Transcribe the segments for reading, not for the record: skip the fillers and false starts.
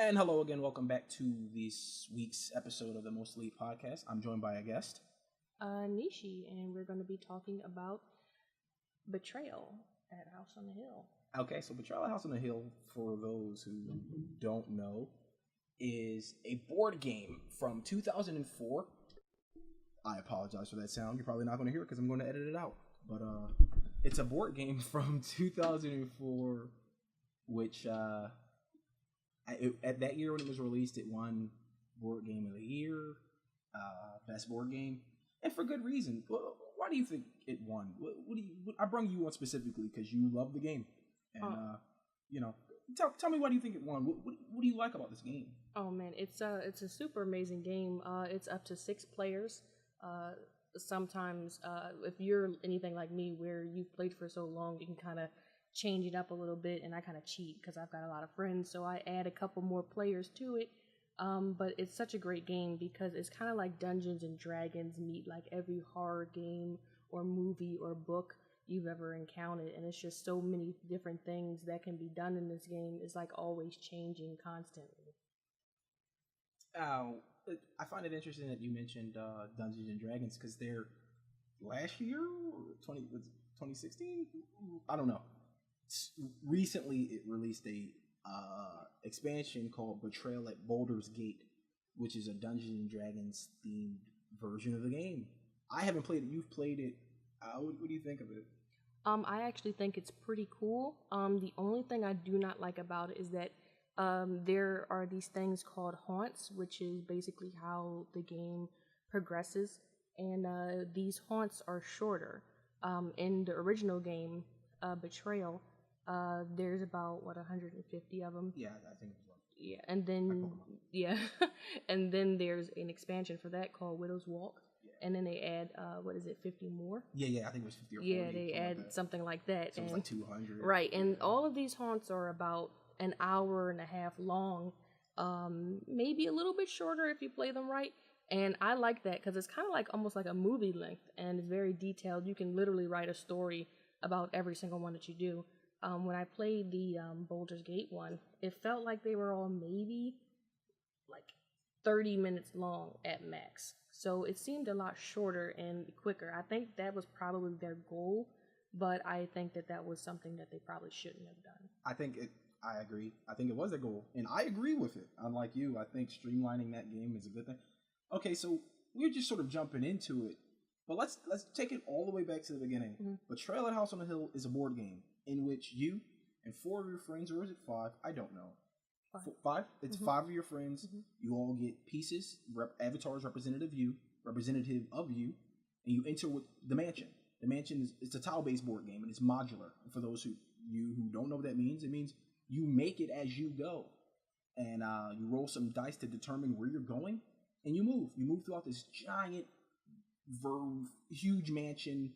And hello again, welcome back to this week's episode of the Most Elite Podcast. I'm joined by a guest. Niishie, and we're going to be talking about Betrayal at House on the Hill. Okay, so Betrayal at House on the Hill, for those who don't know, is a board game from 2004. I apologize for that sound. You're probably not going to hear it because I'm going to edit it out. But it's a board game from 2004, which at that year when it was released, it won Board Game of the Year, Best Board Game, and for good reason. Why do you think it won? I brung you on specifically because you love the game, and tell me why do you think it won? What do you like about this game? Oh man, it's a super amazing game. It's up to 6 players. Sometimes, if you're anything like me, where you've played for so long, you can kind of change it up a little bit, and I kind of cheat because I've got a lot of friends, so I add a couple more players to it. But it's such a great game because it's kind of like Dungeons and Dragons meet like every horror game or movie or book you've ever encountered, and it's just so many different things that can be done in this game. It's like always changing constantly. I find it interesting that you mentioned Dungeons and Dragons because they're last year, 2016? I don't know. Recently, it released a expansion called Betrayal at Baldur's Gate, which is a Dungeons and Dragons themed version of the game. I haven't played it. You've played it. What do you think of it? I actually think it's pretty cool. The only thing I do not like about it is that there are these things called haunts, which is basically how the game progresses, and these haunts are shorter. In the original game, Betrayal, there's about 150 of them. Yeah, I think it was and then there's an expansion for that called Widow's Walk, and then they add 50 more? Yeah, I think it was 50 or 40. Yeah, they add like something like that. So it was like 200. Right, and all of these haunts are about an hour and a half long, maybe a little bit shorter if you play them right. And I like that because it's kind of like almost like a movie length, and it's very detailed. You can literally write a story about every single one that you do. When I played the Baldur's Gate one, it felt like they were all maybe like 30 minutes long at max. So it seemed a lot shorter and quicker. I think that was probably their goal, but I think that was something that they probably shouldn't have done. I agree. I think it was their goal, and I agree with it. Unlike you, I think streamlining that game is a good thing. Okay, so we're just sort of jumping into it, but let's take it all the way back to the beginning. Mm-hmm. Betrayal at House on the Hill is a board game in which you and 4 of your friends, or is it 5? I don't know. 5? It's 5 of your friends. Mm-hmm. You all get pieces, avatars representative of you, and you enter with the mansion. The mansion it's a tile-based board game, and it's modular. And for those who don't know what that means, it means you make it as you go, and you roll some dice to determine where you're going, and you move. You move throughout this giant, huge mansion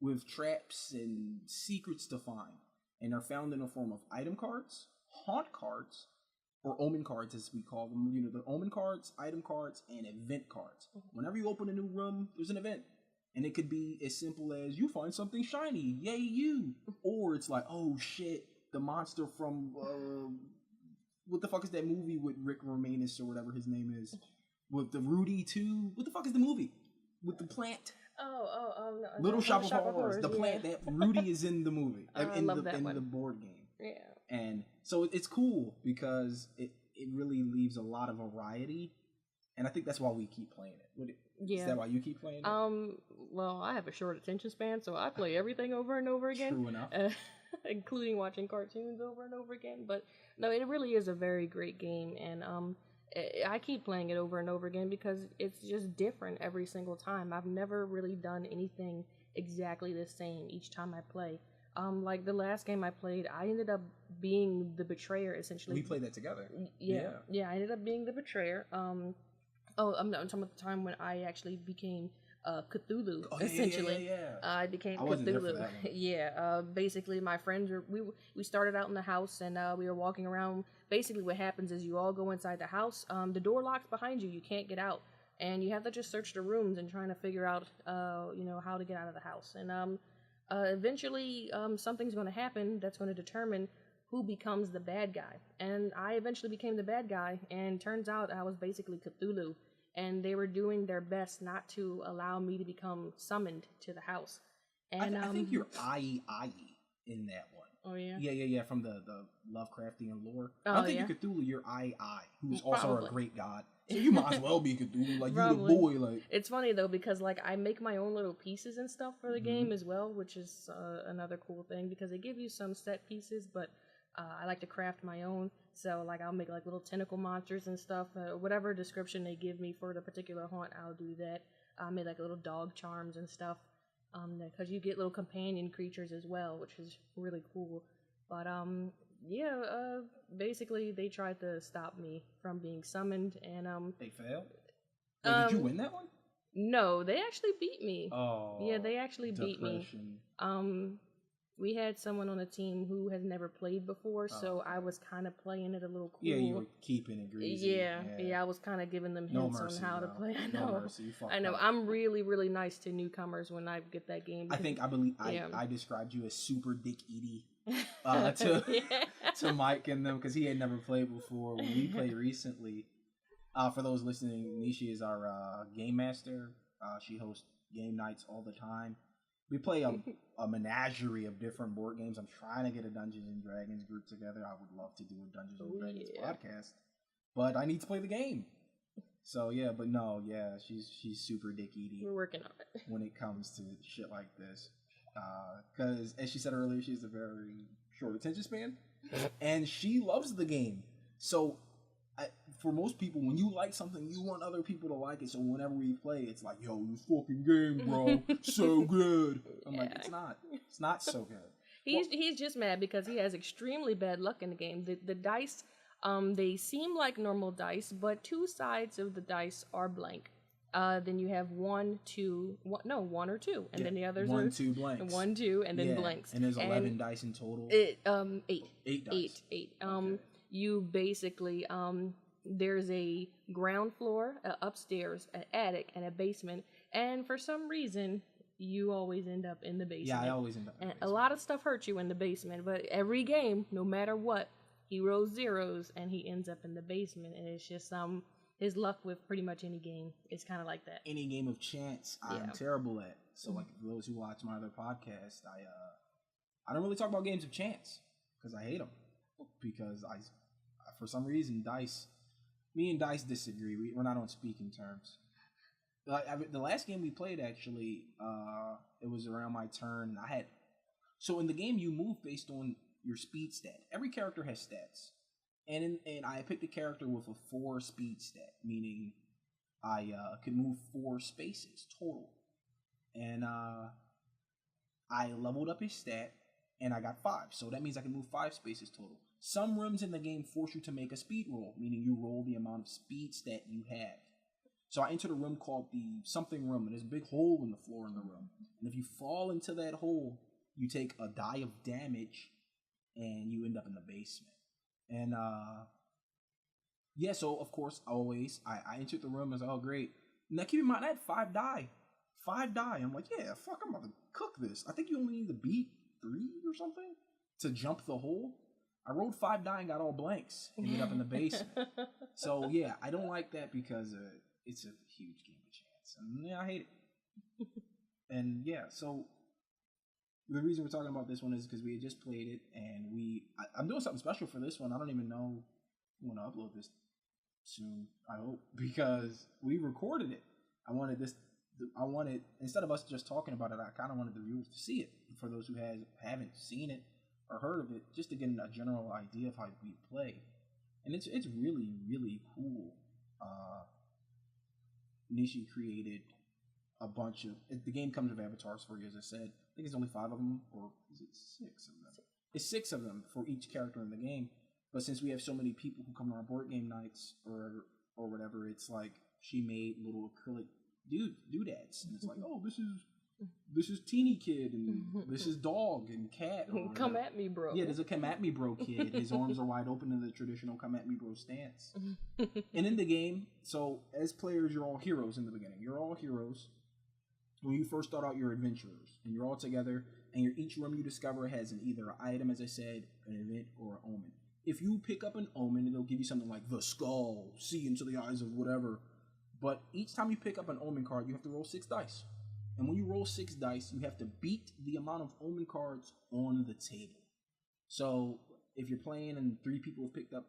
with traps and secrets to find, and are found in the form of item cards, haunt cards, or omen cards as we call them. You know, the omen cards, item cards, and event cards. Whenever you open a new room, there's an event. And it could be as simple as you find something shiny, yay you! Or it's like, oh shit, the monster from, what the fuck is that movie with Rick Moranis or whatever his name is? With the Rudy 2? What the fuck is the movie? With the plant? No. Little Shop of Horrors. The plant that Rudy is in the movie. in the board game. Yeah. And so it's cool because it really leaves a lot of variety. And I think that's why we keep playing it. Is that why you keep playing it? Well, I have a short attention span, so I play everything over and over again. True enough. Including watching cartoons over and over again. But no, it really is a very great game, and I keep playing it over and over again because it's just different every single time. I've never really done anything exactly the same each time I play. Like the last game I played, I ended up being the betrayer, essentially. We played that together. Yeah, I ended up being the betrayer. I'm talking about the time when I actually became Cthulhu, essentially. Yeah. I became I wasn't Cthulhu. there for that one. Yeah, basically my friends we started out in the house, and we were walking around. Basically what happens is you all go inside the house, the door locks behind you, you can't get out, and you have to just search the rooms and trying to figure out how to get out of the house. And eventually something's going to happen that's going to determine who becomes the bad guy. And I eventually became the bad guy, and turns out I was basically Cthulhu. And they were doing their best not to allow me to become summoned to the house. And I think you're Ai in that one. Oh, yeah? Yeah, from the Lovecraftian lore. Oh, I don't think yeah? you're Cthulhu, you're Ai, who's also Probably. a great god. So you might as well be Cthulhu, like, you the Probably. boy, like... It's funny, though, because, like, I make my own little pieces and stuff for the game as well, which is another cool thing, because they give you some set pieces, but I like to craft my own. So, like, I'll make, like, little tentacle monsters and stuff. Whatever description they give me for the particular haunt, I'll do that. I made, like, little dog charms and stuff, because you get little companion creatures as well, which is really cool. But, basically, they tried to stop me from being summoned, and, They failed? Wait, did you win that one? No, they actually beat me. Oh. Yeah, they actually beat me. Depression. We had someone on the team who has never played before, so I was kind of playing it a little cool. Yeah, you were keeping it greasy. Yeah, I was kind of giving them hints on how to play. I know. No mercy. You fucked I know. up. I'm really, really nice to newcomers when I get that game. I described you as super Dick Edie to Mike and them, because he had never played before. When we played recently, for those listening, Niishie is our game master. She hosts game nights all the time. We play a menagerie of different board games. I'm trying to get a Dungeons and Dragons group together. I would love to do a Dungeons and Dragons podcast, but I need to play the game. So yeah, but no, yeah, she's super Dick Edie. We're working on it when it comes to shit like this, because as she said earlier, she has a very short attention span, and she loves the game. So for most people, when you like something, you want other people to like it. So whenever we play, it's like, yo, this fucking game, bro, so good. I'm like, it's not so good. He's just mad because he has extremely bad luck in the game. The dice, they seem like normal dice, but two sides of the dice are blank. Then you have one or two, and then the others are 2 blanks. 1, 2, and then blanks. And there's 11 dice in total. 8. 8 dice. 8. Okay. You basically there's a ground floor, upstairs, an attic, and a basement. And for some reason, you always end up in the basement. Yeah, I always end up in the basement. A lot of stuff hurts you in the basement, but every game, no matter what, he rolls zeros and he ends up in the basement. And it's just his luck with pretty much any game is kind of like that. Any game of chance, I'm terrible at. So, like, for those who watch my other podcast, I don't really talk about games of chance because I hate them. Because for some reason, me and Dice disagree. We're not on speaking terms. The last game we played, actually, it was around my turn. So in the game, you move based on your speed stat. Every character has stats. And I picked a character with a 4 speed stat, meaning I could move 4 spaces total. And I leveled up his stat, and I got 5. So that means I can move 5 spaces total. Some rooms in the game force you to make a speed roll, meaning you roll the amount of speed stat you have. So I entered a room called the something room, and there's a big hole in the floor in the room. And if you fall into that hole, you take a die of damage, and you end up in the basement. And so of course, always I entered the room and I was like, oh great. Now keep in mind I had 5 die. 5 die. I'm like, yeah, fuck, I'm about to cook this. I think you only need to beat 3 or something to jump the hole. I rolled 5 die and got all blanks. Ended up in the basement. So yeah, I don't like that because it's a huge game of chance. And yeah, I hate it. And yeah, so the reason we're talking about this one is because we had just played it, and I'm doing something special for this one. I don't even know if I'm going to upload this soon, I hope, because we recorded it. I wanted, instead of us just talking about it, I kind of wanted the viewers to see it. For those who haven't seen it or heard of it, just to get a general idea of how we play. And it's really, really cool. Niishie created a bunch of... The game comes with avatars for you, as I said. I think it's only 5 of them, or is it 6 of them? It's 6 of them for each character in the game. But since we have so many people who come to our board game nights or whatever, it's like she made little acrylic doodads, and it's like, oh, this is teeny kid, and this is dog and cat. Come at me, bro. Yeah, there's a come at me, bro kid. His arms are wide open in the traditional come at me, bro stance. And in the game, so as players, you're all heroes in the beginning. You're all heroes. when you first start out your adventurers, and you're all together, and each room you discover has either an item, as I said, an event, or an omen. If you pick up an omen, it'll give you something like the skull, see into the eyes of whatever. But each time you pick up an omen card, you have to roll 6 dice. And when you roll 6 dice, you have to beat the amount of omen cards on the table. So if you're playing and 3 people have picked up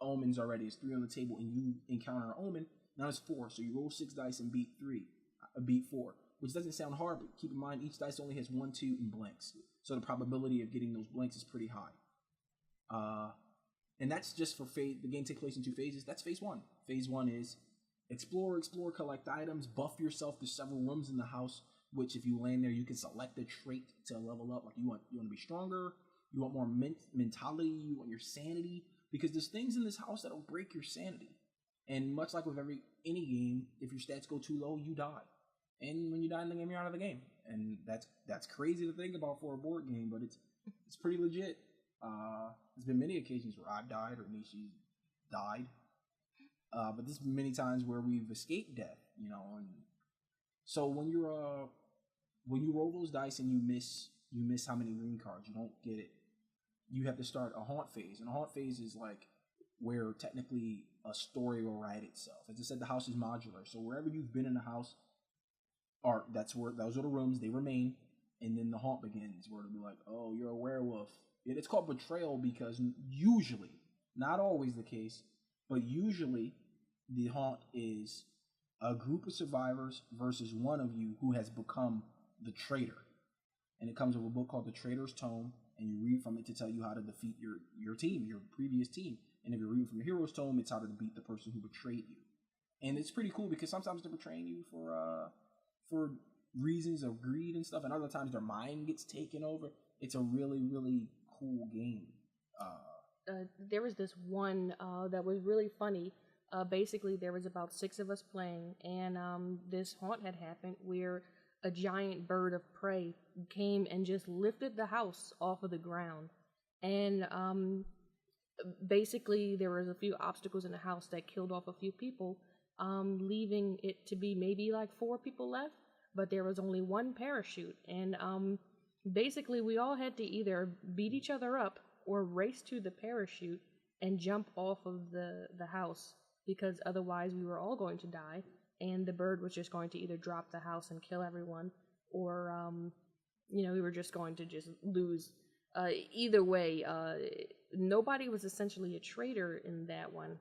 omens already, it's 3 on the table, and you encounter an omen, now it's 4. So you roll 6 dice and beat 4, which doesn't sound hard, but keep in mind each dice only has 1, 2, and blanks. So the probability of getting those blanks is pretty high. And that's just for phase. The game takes place in 2 phases. That's phase 1. Phase 1 is explore, collect items, buff yourself to several rooms in the house, which if you land there, you can select a trait to level up. Like you want to be stronger, you want more mentality, you want your sanity, because there's things in this house that'll break your sanity. And much like with any game, if your stats go too low, you die. And when you die in the game, you're out of the game. And that's crazy to think about for a board game, but it's pretty legit. There's been many occasions where I've died or Niishie died. But there's been many times where we've escaped death, you know. And so when you roll those dice and you miss how many green cards, you don't get it. You have to start a haunt phase, and a haunt phase is like where technically a story will write itself. As I said, the house is modular, so wherever you've been in the house, those are the rooms. They remain, and then the haunt begins, where it'll be like, oh, you're a werewolf. It's called Betrayal because usually, not always the case, but usually the haunt is a group of survivors versus one of you who has become the traitor. And it comes with a book called The Traitor's Tome, and you read from it to tell you how to defeat your team, your previous team. And if you're reading from the Hero's Tome, it's how to beat the person who betrayed you. And it's pretty cool because sometimes they're betraying you for reasons of greed and stuff, and other times their mind gets taken over. It's a really, really cool game. There was this one that was really funny. Basically, there was about 6 of us playing, and this haunt had happened where a giant bird of prey came and just lifted the house off of the ground. And basically, there was a few obstacles in the house that killed off a few people, leaving it to be maybe like 4 people left, but there was only 1 parachute. And basically, we all had to either beat each other up or race to the parachute and jump off of the house, because otherwise we were all going to die, and the bird was just going to either drop the house and kill everyone, or we were just going to just lose. Either way, nobody was essentially a traitor in that one.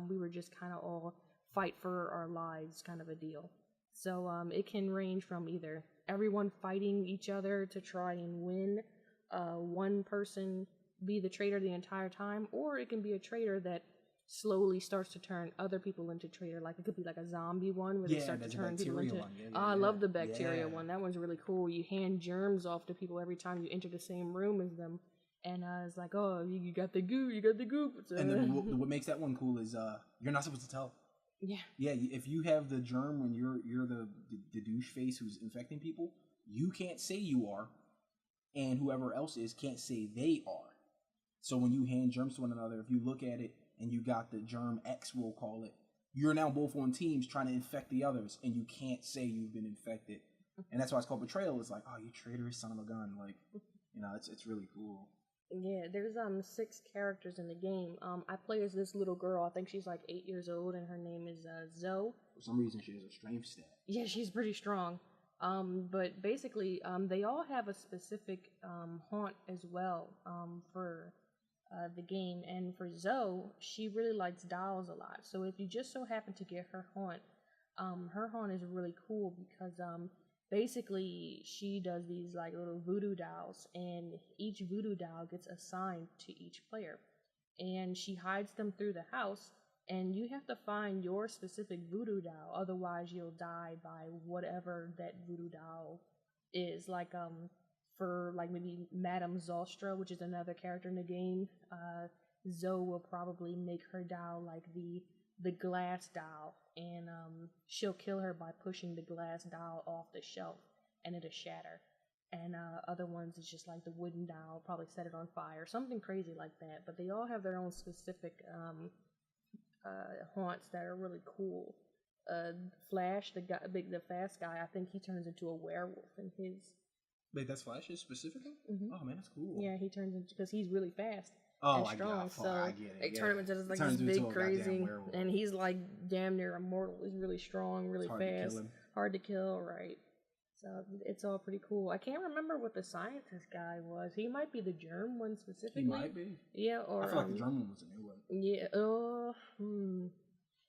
We were just kind of all fight for our lives kind of a deal. So it can range from either everyone fighting each other to try and win, one person be the traitor the entire time, or it can be a traitor that slowly starts to turn other people into traitor. Like it could be like a zombie one where they start to turn people into. I love the bacteria one. That one's really cool. You hand germs off to people every time you enter the same room as them, and it's like, oh, you got the goo, you got the goop. And then what makes that one cool is you're not supposed to tell. Yeah. Yeah. If you have the germ when you're the douche face who's infecting people, you can't say you are, and whoever else is can't say they are. So when you hand germs to one another, if you look at it and you got the germ X, we'll call it, you're now both on teams trying to infect the others, and you can't say you've been infected. And that's why it's called Betrayal. It's like, oh, you traitorous son of a gun. Like, it's really cool. Yeah, there's 6 characters in the game. I play as this little girl. I think she's like 8 years old, and her name is Zoe. For some reason, she has a strength stat. Yeah, she's pretty strong. But basically, they all have a specific haunt as well for the game. And for Zoe, she really likes dolls a lot. So if you just so happen to get her haunt is really cool because basically she does these like little voodoo dolls, and each voodoo doll gets assigned to each player, and she hides them through the house, and you have to find your specific voodoo doll, otherwise you'll die by whatever that voodoo doll is. Like for like maybe Madame Zostra, which is another character in the game, Zoe will probably make her doll like the glass doll, and she'll kill her by pushing the glass doll off the shelf, and it'll shatter. And other ones is just like the wooden doll, probably set it on fire, something crazy like that. But they all have their own specific haunts that are really cool. Flash, the fast guy, I think he turns into a werewolf in his. Wait, that's Flash's specifically? Mm-hmm. Oh man, that's cool. Yeah, he turns into because he's really fast and strong. I get it. They turn him into like this big crazy, and he's like damn near immortal. He's really strong, really fast, hard to kill. Right. So it's all pretty cool. I can't remember what the scientist guy was. He might be the germ one specifically. He might be. Yeah, or I feel like the germ one was a new one. Yeah.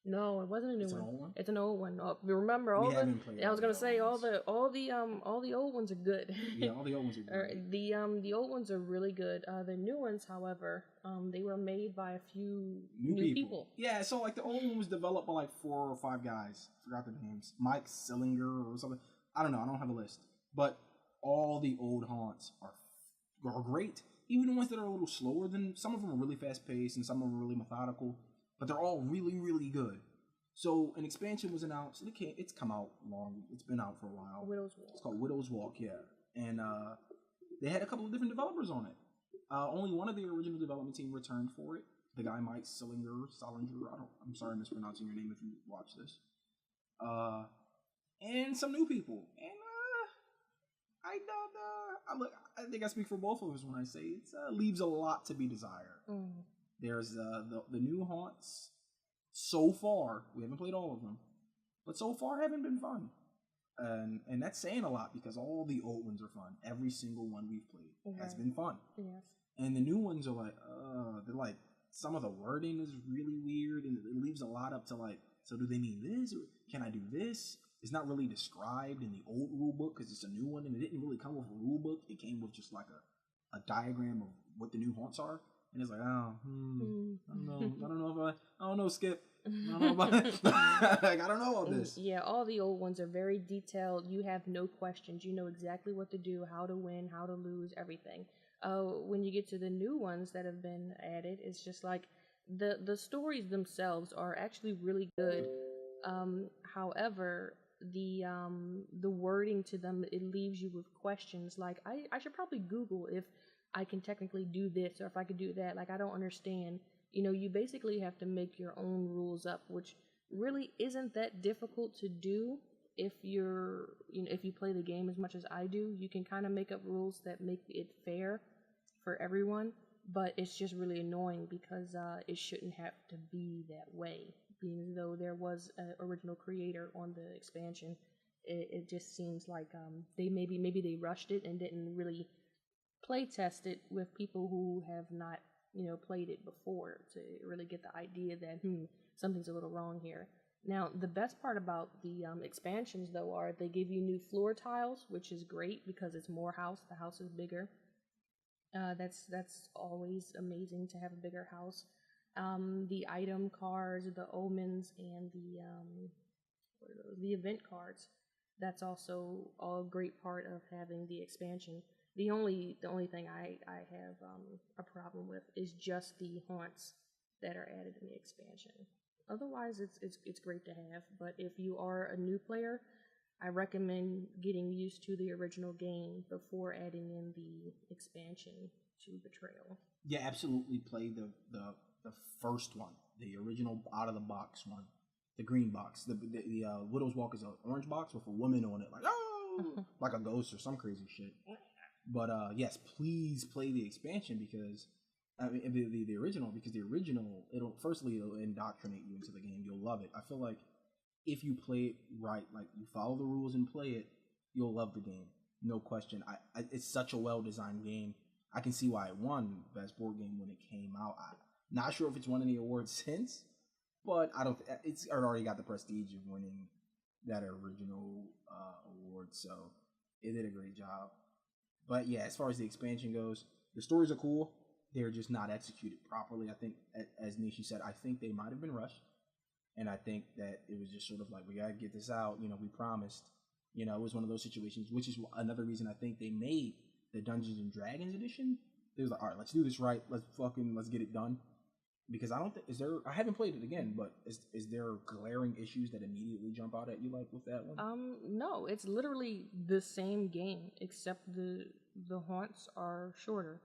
No, it wasn't a new one. It's an old one. It's an old one. Remember all I was gonna say all the old ones are good. Yeah, all the old ones are good. The old ones are really good. The new ones, however, they were made by a few new people. Yeah, so like the old one was developed by like 4 or 5 guys. Forgot their names. Mike Sillinger or something. I don't know. I don't have a list. But all the old haunts are great. Even the ones that are a little slower than some of them are really fast paced and some of them are really methodical. But they're all really, really good. So an expansion was announced. It's come out long. It's been out for a while. Widow's Walk. It's called Widow's Walk, yeah. And they had a couple of different developers on it. Only one of the original development team returned for it. The guy Mike Sillinger. I'm sorry, I'm mispronouncing your name if you watch this. And some new people. And I think I speak for both of us when I say it leaves a lot to be desired. Mm. There's the new haunts. So far, we haven't played all of them, but so far haven't been fun. And that's saying a lot because all the old ones are fun. Every single one we've played has been fun. Yes. And the new ones are like, they're like, some of the wording is really weird and it leaves a lot up to like, so do they mean this? Or can I do this? It's not really described in the old rule book because it's a new one and it didn't really come with a rule book. It came with just like a diagram of what the new haunts are. And it's like, I don't know, Skip. I don't know about like, I don't know about this. Yeah, all the old ones are very detailed. You have no questions. You know exactly what to do, how to win, how to lose, everything. When you get to the new ones that have been added, it's just like the stories themselves are actually really good. However, the wording to them, it leaves you with questions like I should probably Google if I can technically do this or if I could do that. Like, I don't understand. You basically have to make your own rules up, which really isn't that difficult to do if if you play the game as much as I do. You can kind of make up rules that make it fair for everyone, but it's just really annoying because it shouldn't have to be that way. Being as though there was an original creator on the expansion, it just seems like they maybe they rushed it and didn't really play test it with people who have not played it before to really get the idea that something's a little wrong here. Now, the best part about the expansions though are they give you new floor tiles, which is great because it's more house. The house is bigger. That's always amazing to have a bigger house. The item cards, the omens, and the event cards. That's also a great part of having the expansion. The only thing I have a problem with is just the haunts that are added in the expansion. Otherwise, it's great to have. But if you are a new player, I recommend getting used to the original game before adding in the expansion to Betrayal. Yeah, absolutely. Play the first one, the original out of the box one, the green box. The Widow's Walk is an orange box with a woman on it, like like a ghost or some crazy shit. But yes, please play the expansion because the original, because the original it'll indoctrinate you into the game. You'll love it. I feel like if you play it right, like you follow the rules and play it, you'll love the game. No question. It's such a well designed game. I can see why it won Best Board Game when it came out. Not sure if it's won any awards since, but it's already got the prestige of winning that original award. So it did a great job. But yeah, as far as the expansion goes, the stories are cool. They're just not executed properly. I think, as Niishie said, I think they might have been rushed. And I think that it was just sort of like, we got to get this out. We promised. It was one of those situations, which is another reason I think they made the Dungeons and Dragons edition. They was like, all right, let's do this right. Let's get it done. Because I don't think, I haven't played it again, but is there glaring issues that immediately jump out at you like with that one? No, it's literally the same game, except the haunts are shorter.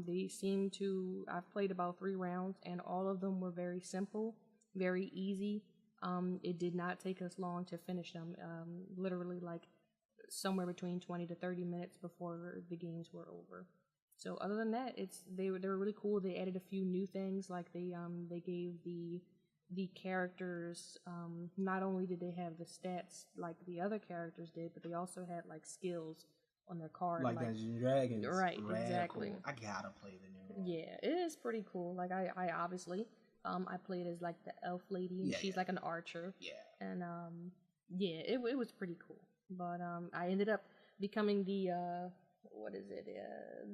They seem to, I've played about 3 rounds and all of them were very simple, very easy. It did not take us long to finish them. Literally like somewhere between 20 to 30 minutes before the games were over. So other than that, they were really cool. They added a few new things, like they gave the characters, not only did they have the stats like the other characters did, but they also had like skills on their card. Like Dungeons and Dragons. Right, exactly. I gotta play the new one. Yeah, it is pretty cool. Like I obviously, I played as like the elf lady, and she's like an archer. Yeah. And yeah, it was pretty cool. But I ended up becoming the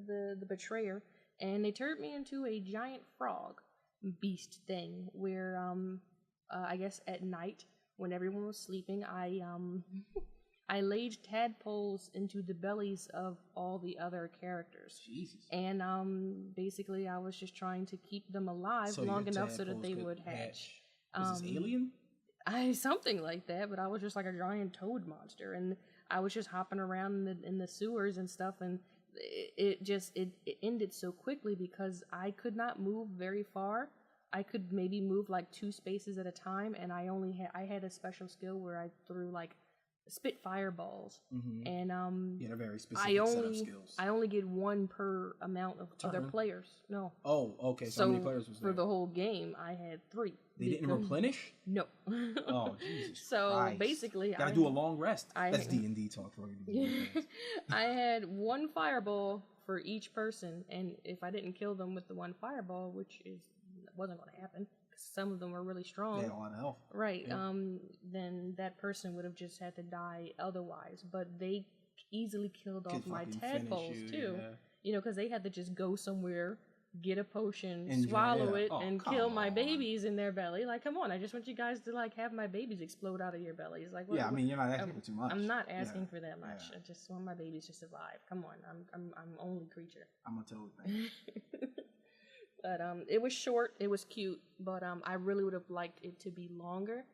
the betrayer, and they turned me into a giant frog beast thing where I guess at night when everyone was sleeping, I I laid tadpoles into the bellies of all the other characters. Jesus. And basically I was just trying to keep them alive long enough so that they would hatch. Is this Alien? Something like that, but I was just like a giant toad monster, and I was just hopping around in the sewers and stuff, and it ended so quickly because I could not move very far. I could maybe move like 2 spaces at a time, and I had a special skill where I threw like spit fireballs, and you had a very specific set of skills. I only get 1 per amount of other players. No. Oh, okay. So how many players was there? For the whole game, I had 3. They didn't replenish? No. Oh, Jesus. So Christ. basically, gotta do a long rest. That's D&D talk for you. I had 1 fireball for each person, and if I didn't kill them with the 1 fireball, which wasn't going to happen, some of them were really strong. They had a lot of health. Right. Yeah. Then that person would have just had to die otherwise. But they easily killed off my tadpoles too. Yeah. You know, because they had to just go somewhere, get a potion, and swallow it, and kill my babies in their belly. Like, come on! I just want you guys to like have my babies explode out of your bellies. Like, I mean, you're not asking for too much. I'm not asking for that much. I just want my babies to survive. Come on, I'm only creature. I'm a toad thing. But it was short, it was cute, but I really would have liked it to be longer,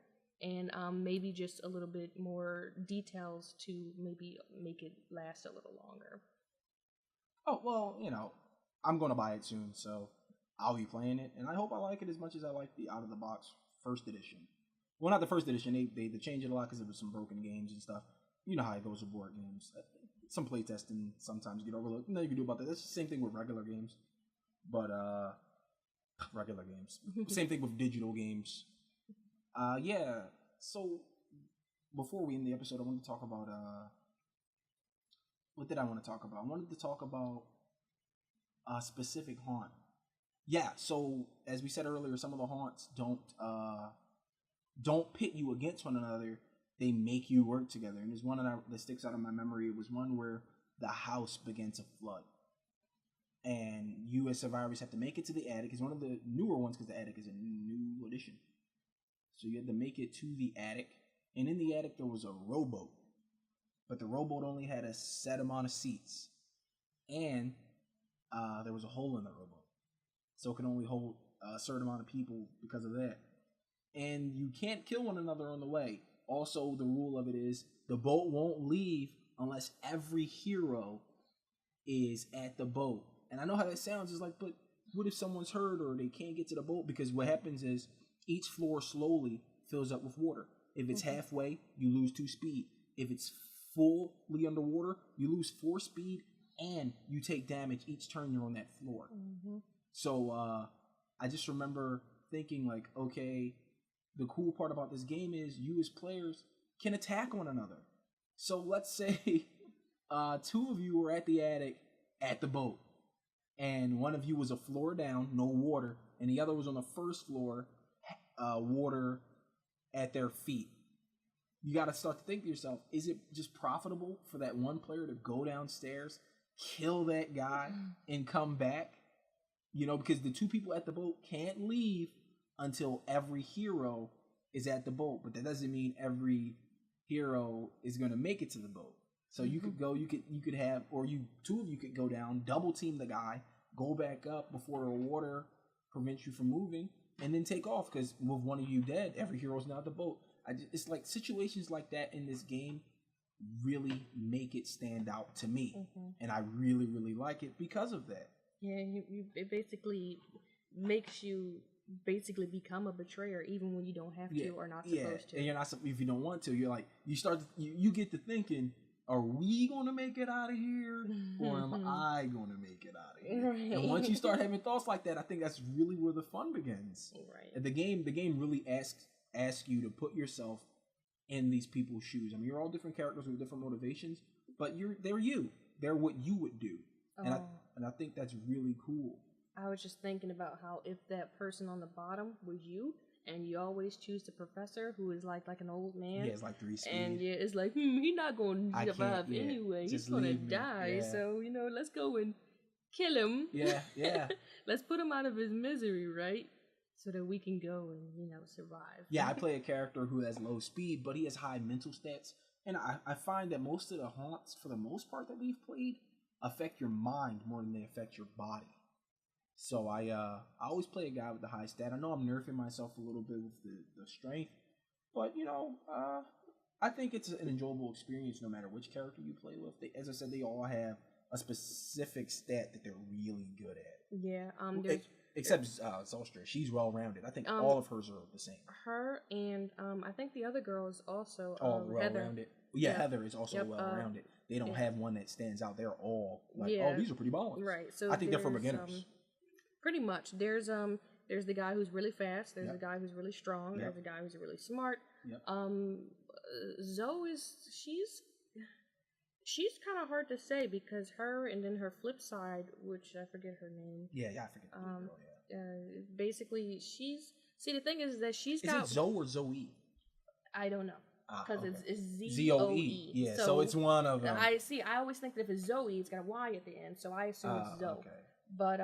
and maybe just a little bit more details to maybe make it last a little longer. Oh, well, you know, I'm going to buy it soon, so I'll be playing it, and I hope I like it as much as I like the out-of-the-box first edition. Well, not the first edition, they changed it a lot because there was some broken games and stuff. You know how it goes with board games. Some playtesting sometimes get overlooked. Nothing you can do about that. That's the same thing with regular games. But, regular games. Same thing with digital games. Yeah, so before we end the episode, I wanted to talk about, what did I want to talk about? I wanted to talk about a specific haunt. Yeah, so as we said earlier, some of the haunts don't pit you against one another. They make you work together. And there's one that sticks out in my memory. It was one where the house began to flood. And you as survivors have to make it to the attic. It's one of the newer ones because the attic is a new addition. So you had to make it to the attic. And in the attic there was a rowboat. But the rowboat only had a set amount of seats. And there was a hole in the rowboat. So it could only hold a certain amount of people because of that. And you can't kill one another on the way. Also, the rule of it is the boat won't leave unless every hero is at the boat. And I know how that sounds. It's like, but what if someone's hurt or they can't get to the boat? Because what happens is each floor slowly fills up with water. If it's halfway, you lose 2 speed. If it's fully underwater, you lose 4 speed and you take damage each turn you're on that floor. So I just remember thinking like, okay, the cool part about this game is you as players can attack one another. So let's say 2 of you were at the attic at the boat. And one of you was a floor down, no water, and the other was on the first floor, water at their feet. You got to start to think to yourself, is it just profitable for that one player to go downstairs, kill that guy, and come back? You know, because the 2 people at the boat can't leave until every hero is at the boat. But that doesn't mean every hero is going to make it to the boat. So you could go, you could have, or 2 of you could go down, double team the guy, go back up before the water prevents you from moving, and then take off. Because with one of you dead, every hero's now at the boat. It's like situations like that in this game really make it stand out to me, and I really, really like it because of that. Yeah, it basically makes you basically become a betrayer even when you don't have to or not supposed to. And you're not, if you don't want to, you're like, you get to thinking, are we going to make it out of here, or am I going to make it out of here? Right. And once you start having thoughts like that, I think that's really where the fun begins. Right. And the game really asks you to put yourself in these people's shoes. I mean, you're all different characters with different motivations, but they're you. They're what you would do, and I think that's really cool. I was just thinking about how if that person on the bottom was you, and you always choose the professor who is like an old man. Yeah, it's like 3 speed. And it's like, he's not going to survive anyway. He's going to die. Yeah. So, let's go and kill him. Yeah. Let's put him out of his misery, right? So that we can go and, survive. Yeah, I play a character who has low speed, but he has high mental stats. And I find that most of the haunts, for the most part that we've played, affect your mind more than they affect your body. So I always play a guy with the high stat. I know I'm nerfing myself a little bit with the strength, but I think it's an enjoyable experience no matter which character you play with. As I said, they all have a specific stat that they're really good at. Yeah. Except Zostra, she's well rounded. I think all of hers are the same. Her and I think the other girl is also well Heather. Rounded. Yeah, Heather is also well rounded. They don't have one that stands out. They're all like, these are pretty balanced. Right. So I think they're for beginners. Pretty much. There's the guy who's really fast. There's a guy who's really strong. There's a guy who's really smart. Yep. Zoe she's kind of hard to say because her and then her flip side, which I forget her name. Yeah, I forget the girl. Basically, the thing is that she's got. Is it Zoe or Zoe? I don't know. Because it's Z-O-E. Yeah, so it's one of them. I always think that if it's Zoe, it's got a Y at the end, so I assume it's Zoe. Okay. But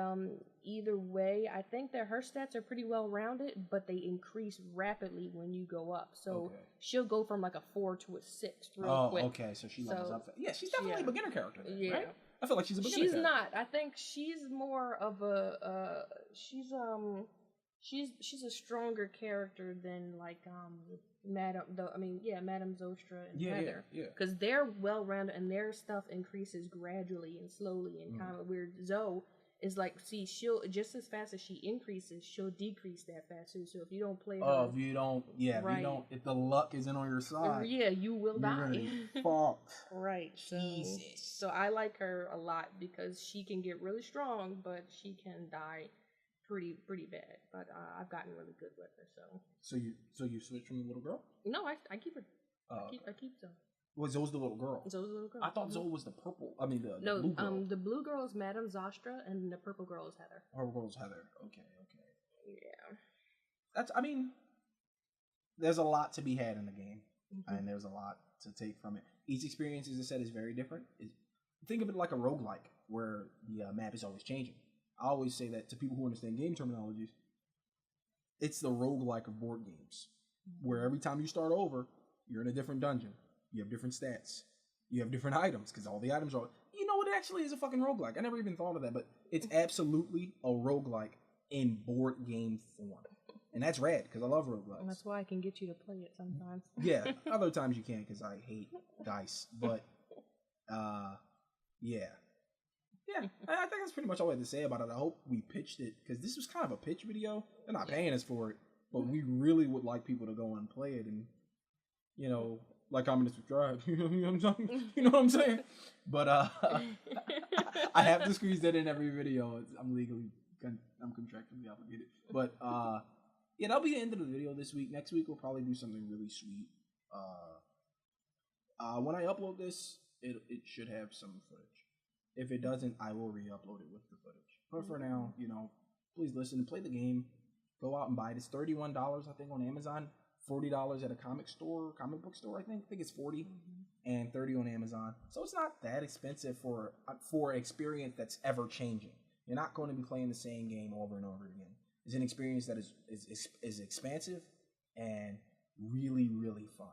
either way, I think that her stats are pretty well rounded, but they increase rapidly when you go up. So she'll go from like a 4 to a 6 real quick. Okay, so she levels up. Yeah, she's definitely a beginner character then, right? I feel like she's a beginner character. She's not. I think she's more of a she's a stronger character than like Madame Zostra and Heather. Yeah. Because they're well rounded and their stuff increases gradually and slowly and kind of weird. Zoe is like, she'll just as fast as she increases, she'll decrease that fast too. So if you don't play her, if the luck isn't on your side, you will die. Fucked. Right. Jesus. So I like her a lot because she can get really strong, but she can die pretty bad. But I've gotten really good with her. So you switch from the little girl? No, I keep her. I keep Zoe. Well, Zoe's the little girl. Zoe's the little girl. I thought Zoe was the purple. I mean, the blue girl. The blue girl is Madame Zostra, and the purple girl is Heather. Purple girl is Heather. Okay. Yeah. There's a lot to be had in the game, and there's a lot to take from it. Each experience, as I said, is very different. Think of it like a roguelike, where the map is always changing. I always say that to people who understand game terminologies. It's the roguelike of board games, where every time you start over, you're in a different dungeon. You have different stats. You have different items, because all the items are... it actually is a fucking roguelike. I never even thought of that, but it's absolutely a roguelike in board game form. And that's rad, because I love roguelikes. And that's why I can get you to play it sometimes. Yeah, other times you can't, because I hate dice. But, yeah, I think that's pretty much all I had to say about it. I hope we pitched it, because this was kind of a pitch video. They're not paying us for it, but we really would like people to go and play it and, like, comment, and subscribe. You know what I'm saying? But I have to squeeze that in every video. I'm contractually obligated. But that'll be the end of the video this week. Next week we'll probably do something really sweet. When I upload this, it should have some footage. If it doesn't, I will re-upload it with the footage. But for now, please listen and play the game. Go out and buy it. It's $31, I think, on Amazon. $40 at a comic book store, I think it's 40, and 30 on Amazon. So it's not that expensive for an experience that's ever changing. You're not going to be playing the same game over and over again. It's an experience that is expansive and really, really fun.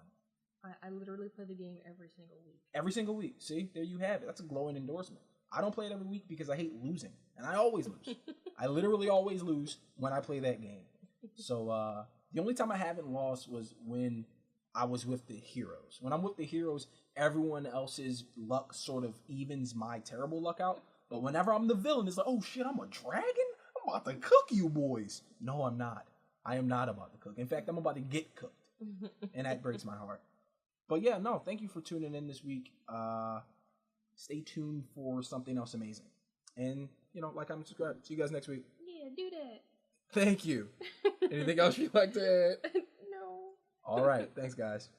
I literally play the game every single week. Every single week. See, there you have it. That's a glowing endorsement. I don't play it every week because I hate losing, and I always lose. I literally always lose when I play that game. So, the only time I haven't lost was when I was with the heroes. When I'm with the heroes, everyone else's luck sort of evens my terrible luck out. But whenever I'm the villain, it's like, oh shit, I'm a dragon? I'm about to cook you boys. No, I'm not. I am not about to cook. In fact, I'm about to get cooked. And that breaks my heart. But yeah, no, thank you for tuning in this week. Stay tuned for something else amazing. And, like, comment, subscribe. See you guys next week. Yeah, do that. Thank you. Anything else you'd like to add? No. All right. Thanks, guys.